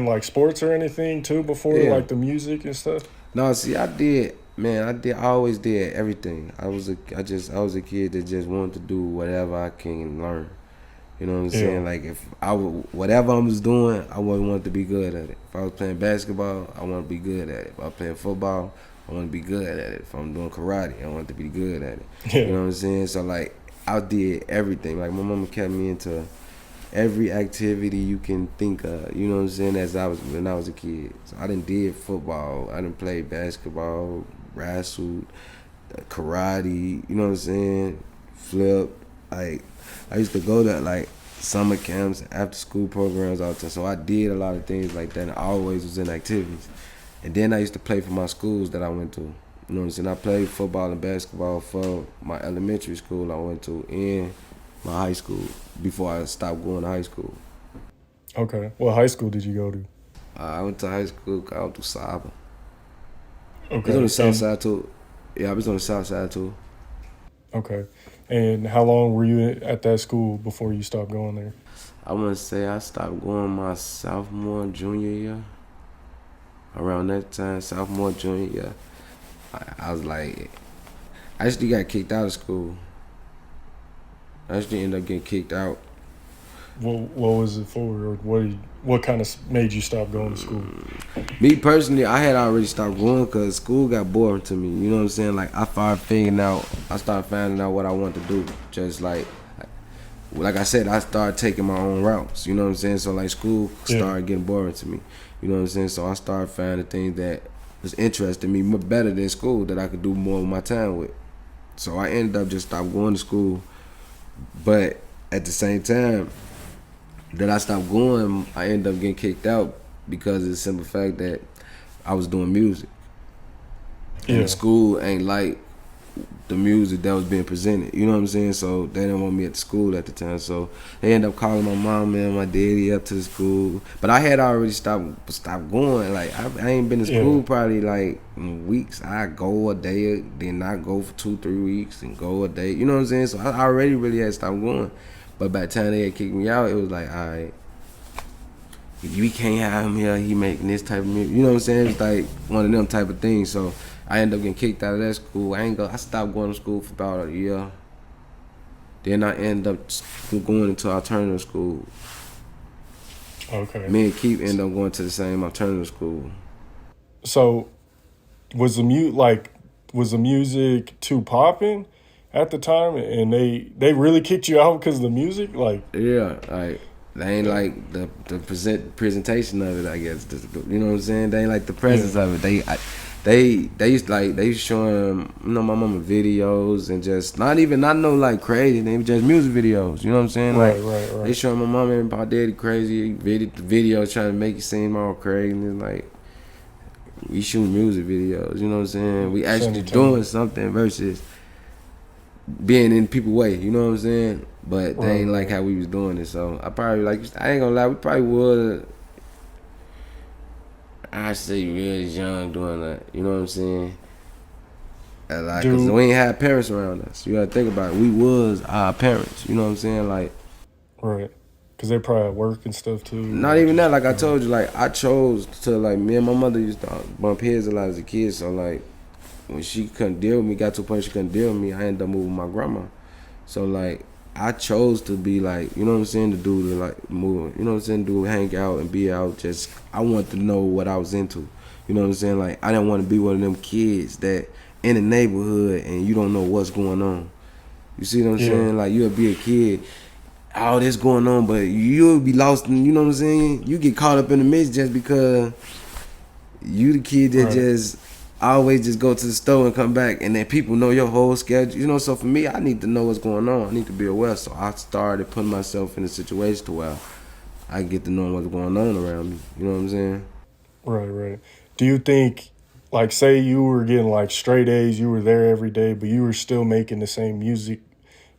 like sports or anything too before Yeah. like the music and stuff? No, see, I did, man. I always did everything. I was a kid that just wanted to do whatever I can learn. You know what I'm Yeah. saying? Like if whatever I was doing, I wanted to be good at it. If I was playing basketball, I want to be good at it. If I was playing football, I want to be good at it. If I'm doing karate, I want to be good at it. You Yeah. know what I'm saying? So like I did everything. Like my mama kept me into every activity you can think of. You know what I'm saying? When I was a kid. So I did football. I didn't play basketball, wrestled, karate. You know what I'm saying? Flip. Like I used to go to like summer camps, after school programs all the time. So I did a lot of things like that. And I always was in activities. And then I used to play for my schools that I went to. You know what I'm saying? I played football and basketball for my elementary school I went to and my high school before I stopped going to high school. Okay. What high school did you go to? I went to high school out to Saba. It was on the Okay. south side too. Yeah, I was on the south side too. Okay. And how long were you at that school before you stopped going there? I want to say I stopped going my sophomore, junior year. Around that time, sophomore, junior year, I was like, I actually got kicked out of school. I actually ended up getting kicked out. What was it for, or what kind of made you stop going to school? Me personally, I had already stopped going because school got boring to me. You know what I'm saying? Like I started finding out what I want to do. Just like I said, I started taking my own routes. You know what I'm saying? So like school started getting boring to me. You know what I'm saying? So I started finding things that was interesting me better than school that I could do more of my time with. So I ended up just stopped going to school. But at the same time that I stopped going, I ended up getting kicked out because of the simple fact that I was doing music. And Yeah. the school ain't like the music that was being presented. You know what I'm saying? So they didn't want me at the school at the time. So they ended up calling my mom and my daddy up to the school. But I had already stopped going. Like I ain't been to school probably like in weeks. I go a day, then not go for 2-3 weeks, and go a day. You know what I'm saying? So I already really had stopped going. But by the time they had kicked me out, it was like, all right, we can't have him here. He making this type of music. You know what I'm saying? It's like one of them type of things. So I ended up getting kicked out of that school. I stopped going to school for about a year. Then I ended up going into alternative school. Okay. Me and Keith ended up going to the same alternative school. So was the music too popping at the time, and they really kicked you out because of the music? Like, yeah, like they ain't like the presentation of it. I guess you know what I'm saying. They ain't like the presence of it. They used showing my mama videos and just not no like crazy. They just music videos. You know what I'm saying? Like right. they showing my mama and my daddy crazy videos trying to make it seem all crazy. And it's like we shooting music videos. You know what I'm saying? We actually doing something versus being in people's way. You know what I'm saying? But they ain't like how we was doing it. So I ain't gonna lie. We probably would. I say really young doing that. You know what I'm saying? And like, cause we ain't had parents around us. You gotta think about it. We was our parents. You know what I'm saying? Like, right. Because they probably at work and stuff too. not even that. Like I told you, like I chose to like me and my mother used to bump heads a lot as a kid. So like when she couldn't deal with me, got to a point she couldn't deal with me, I ended up moving with my grandma. So like I chose to be like, you know what I'm saying, to do the like move, you know what I'm saying, do hang out and be out. Just I wanted to know what I was into. You know what I'm saying? Like I didn't want to be one of them kids that in the neighborhood and you don't know what's going on. You see what I'm saying? Like you'll be a kid, all this going on, but you'll be lost in, you know what I'm saying? You get caught up in the mix just because you the kid that just always just go to the store and come back, and then people know your whole schedule. You know, so for me, I need to know what's going on. I need to be aware. So I started putting myself in a situation to where I get to know what's going on around me. You know what I'm saying? Right. Do you think, like, say you were getting like straight A's, you were there every day, but you were still making the same music?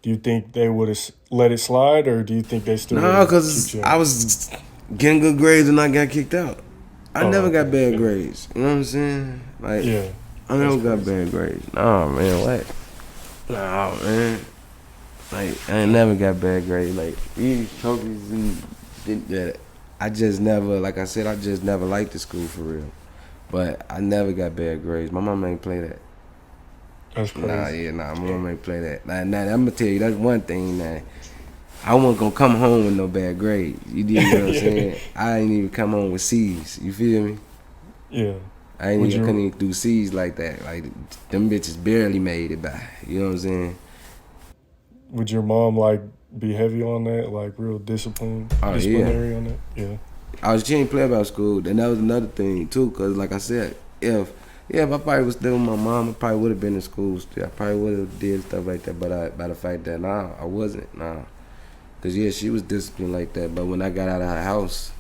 Do you think they would have let it slide, or do you think they still? No, because I was getting good grades and I got kicked out. I never got bad grades. You know what I'm saying? Like, I never got bad grades. No, man, what? No, man. Like, I ain't never got bad grades. Like, these trophies and did that. I just never, like I said, I just never liked the school for real. But I never got bad grades. My mom ain't play that. That's crazy. My mom ain't play that. Now, I'm gonna tell you, that's one thing that I wasn't gonna come home with no bad grades. You know what I'm saying? I ain't even come home with C's. You feel me? Yeah. I couldn't even do C's like that. Like them bitches barely made it by. You know what I'm saying? Would your mom like be heavy on that, like real disciplinary on that? Yeah. She ain't play about school. And that was another thing too, cause like I said, if I probably was still with my mom, I probably would have been in school still. I probably would have did stuff like that. But by the fact that I wasn't. Cause yeah, she was disciplined like that. But when I got out of her house,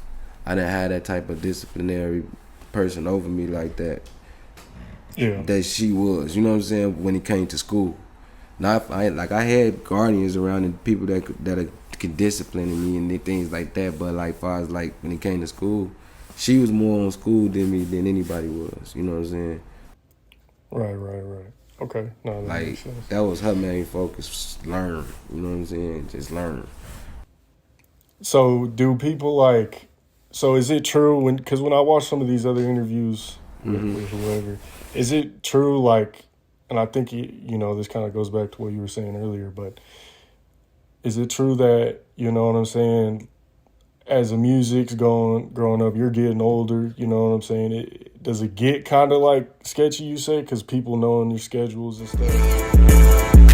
I didn't have that type of disciplinary person over me like that. Yeah. That she was. You know what I'm saying? When it came to school. Now I had guardians around and people that could discipline me and things like that. But like far as like when it came to school, she was more on school than anybody was. You know what I'm saying? Right. Okay. No, that makes sense. That was her main focus. Learn. You know what I'm saying? Just learn. So do people like? So is it true because when I watch some of these other interviews with whoever, is it true like? And I think this kind of goes back to what you were saying earlier, but is it true that you know what I'm saying? As the music's growing up, you're getting older. You know what I'm saying? Does it get kind of like sketchy? You say because people knowing your schedules and stuff.